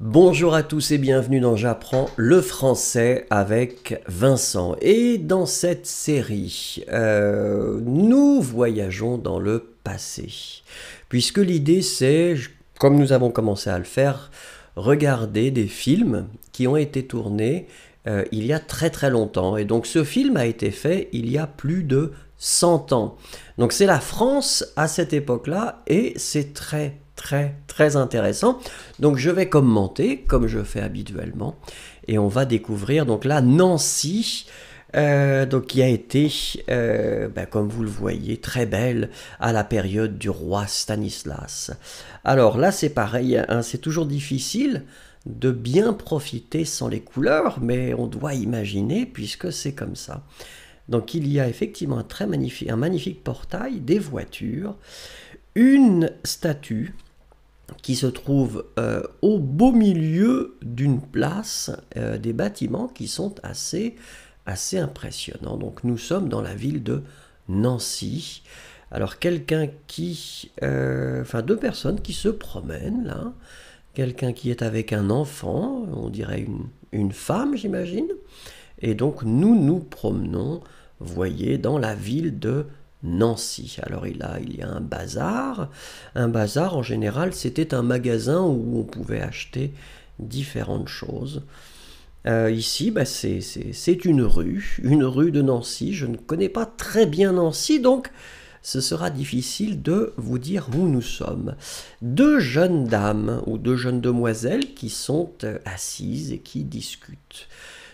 Bonjour à tous et bienvenue dans J'apprends le français avec Vincent. Et dans cette série, nous voyageons dans le passé. Puisque l'idée c'est, comme nous avons commencé à le faire, regarder des films qui ont été tournés il y a très très longtemps. Et donc ce film a été fait il y a plus de 100 ans. Donc c'est la France à cette époque-là et c'est très très très intéressant. Donc je vais commenter comme je fais habituellement et on va découvrir donc là Nancy. Donc qui a été, comme vous le voyez, très belle à la période du roi Stanislas. Alors là c'est pareil, hein, c'est toujours difficile de bien profiter sans les couleurs, mais on doit imaginer puisque c'est comme ça. Donc il y a effectivement un magnifique portail, des voitures, une statue qui se trouve au beau milieu d'une place, des bâtiments qui sont assez impressionnants. Donc nous sommes dans la ville de Nancy. Alors quelqu'un deux personnes qui se promènent là, quelqu'un qui est avec un enfant, on dirait une femme j'imagine, et donc nous nous promenons, voyez, dans la ville de Nancy. Alors il y a un bazar. Un bazar, en général, c'était un magasin où on pouvait acheter différentes choses. Ici, c'est une rue de Nancy. Je ne connais pas très bien Nancy, donc ce sera difficile de vous dire où nous sommes. Deux jeunes dames ou deux jeunes demoiselles qui sont assises et qui discutent.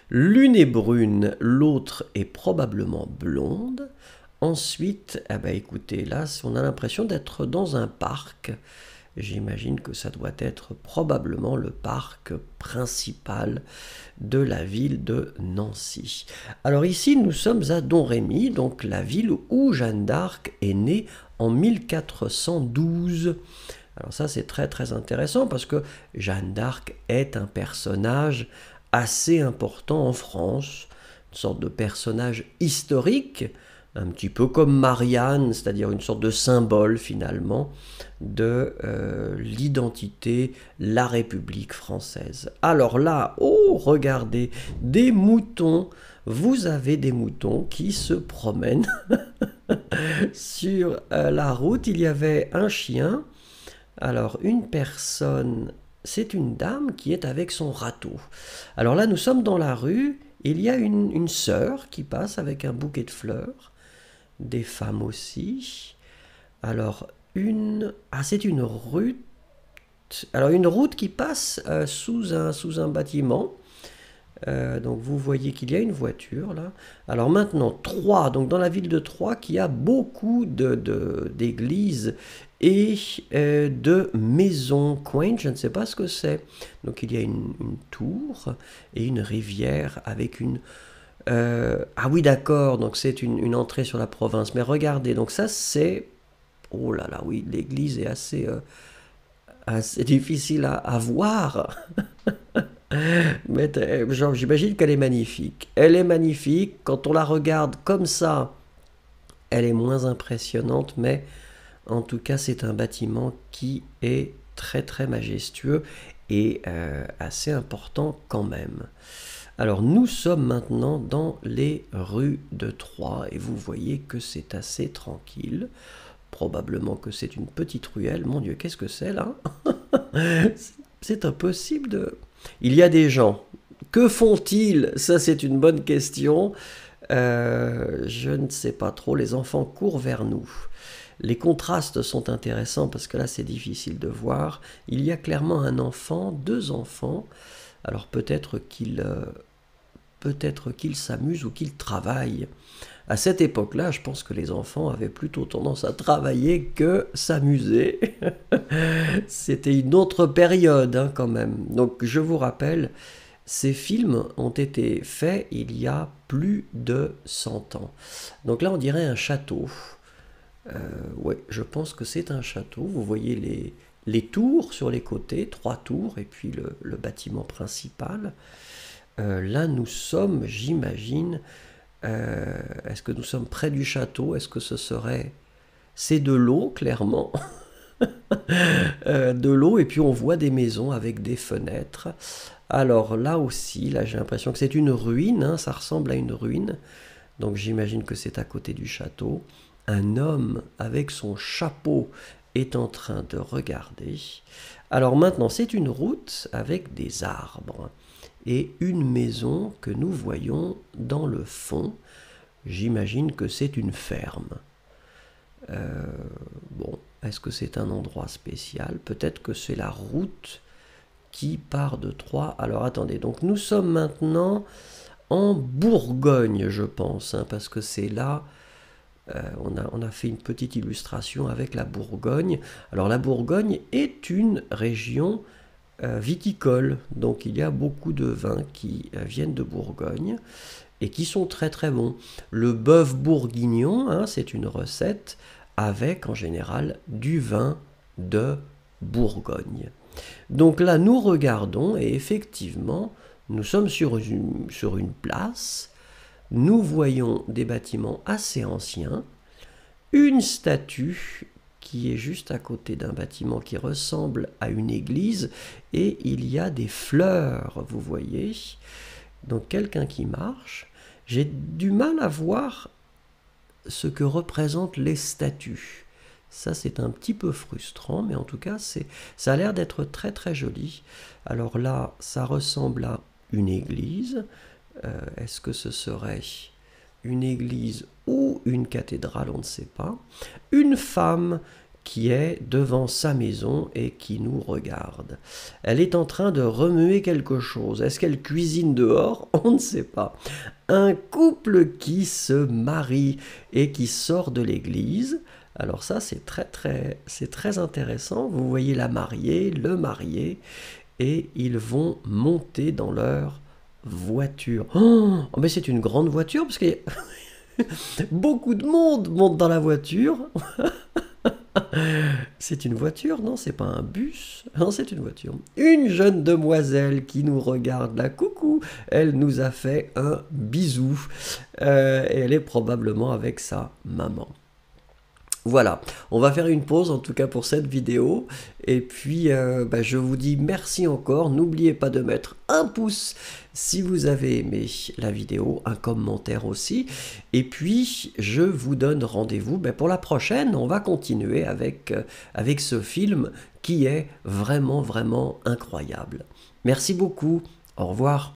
L'une est brune, l'autre est probablement blonde. Ensuite, écoutez, là, on a l'impression d'être dans un parc. J'imagine que ça doit être probablement le parc principal de la ville de Nancy. Alors ici, nous sommes à Domrémy, donc la ville où Jeanne d'Arc est née en 1412. Alors ça, c'est très très intéressant parce que Jeanne d'Arc est un personnage assez important en France, une sorte de personnage historique, un petit peu comme Marianne, c'est-à-dire une sorte de symbole finalement de l'identité, la République française. Alors là, oh, regardez, des moutons, vous avez des moutons qui se promènent sur la route. Il y avait un chien, alors une personne, c'est une dame qui est avec son râteau. Alors là, nous sommes dans la rue, il y a une sœur qui passe avec un bouquet de fleurs, des femmes aussi. Alors, c'est une route. Alors, une route qui passe sous un bâtiment. Donc, vous voyez qu'il y a une voiture là. Alors, maintenant, Troyes, donc dans la ville de Troyes, qui a beaucoup d'églises et de maisons quaint, je ne sais pas ce que c'est. Donc, il y a une tour et une rivière avec une ah oui, d'accord, donc c'est une entrée sur la province. Mais regardez, donc ça c'est... Oh là là, oui, l'église est assez difficile à voir. Mais genre, j'imagine qu'elle est magnifique. Elle est magnifique, quand on la regarde comme ça, elle est moins impressionnante, mais en tout cas c'est un bâtiment qui est très très majestueux et assez important quand même. Alors nous sommes maintenant dans les rues de Troyes et vous voyez que c'est assez tranquille. Probablement que c'est une petite ruelle. Mon Dieu, qu'est-ce que c'est là? C'est impossible de... Il y a des gens. Que font-ils? Ça c'est une bonne question. Je ne sais pas trop. Les enfants courent vers nous. Les contrastes sont intéressants parce que là c'est difficile de voir. Il y a clairement un enfant, deux enfants. Alors peut-être qu'ils s'amusent ou qu'ils travaillent. À cette époque-là, je pense que les enfants avaient plutôt tendance à travailler que s'amuser. C'était une autre période hein, quand même. Donc je vous rappelle, ces films ont été faits il y a plus de 100 ans. Donc là, on dirait un château. Ouais, je pense que c'est un château. Vous voyez les tours sur les côtés, trois tours, et puis le bâtiment principal. Là, nous sommes, j'imagine, est-ce que nous sommes près du château? Est-ce que ce serait... C'est de l'eau, clairement. de l'eau, et puis on voit des maisons avec des fenêtres. Alors là aussi, là j'ai l'impression que c'est une ruine, hein, ça ressemble à une ruine, donc j'imagine que c'est à côté du château. Un homme avec son chapeau est en train de regarder. Alors maintenant, c'est une route avec des arbres et une maison que nous voyons dans le fond. J'imagine que c'est une ferme. Bon, est-ce que c'est un endroit spécial? Peut-être que c'est la route qui part de Troyes. Alors attendez, donc nous sommes maintenant en Bourgogne, je pense, hein, parce que c'est là, on a fait une petite illustration avec la Bourgogne. Alors la Bourgogne est une région viticole, donc il y a beaucoup de vins qui viennent de Bourgogne et qui sont très très bons. Le bœuf bourguignon, hein, c'est une recette avec en général du vin de Bourgogne. Donc là, nous regardons et effectivement, nous sommes sur une place, nous voyons des bâtiments assez anciens, une statue qui est juste à côté d'un bâtiment qui ressemble à une église, et il y a des fleurs, vous voyez. Donc quelqu'un qui marche. J'ai du mal à voir ce que représentent les statues. Ça, c'est un petit peu frustrant, mais en tout cas, ça a l'air d'être très très joli. Alors là, ça ressemble à une église. Est-ce que ce serait une église ou une cathédrale? On ne sait pas. Une femme qui est devant sa maison et qui nous regarde. Elle est en train de remuer quelque chose. Est-ce qu'elle cuisine dehors? On ne sait pas. Un couple qui se marie et qui sort de l'église. Alors ça, c'est très intéressant. Vous voyez la mariée, le marié, et ils vont monter dans leur voiture. Oh, mais c'est une grande voiture, parce que beaucoup de monde monte dans la voiture. C'est une voiture, non, c'est pas un bus. Non, c'est une voiture. Une jeune demoiselle qui nous regarde là, coucou, elle nous a fait un bisou. Et elle est probablement avec sa maman. Voilà, on va faire une pause en tout cas pour cette vidéo, et puis je vous dis merci encore. N'oubliez pas de mettre un pouce si vous avez aimé la vidéo, un commentaire aussi, et puis je vous donne rendez-vous pour la prochaine. On va continuer avec ce film qui est vraiment incroyable. Merci beaucoup, au revoir.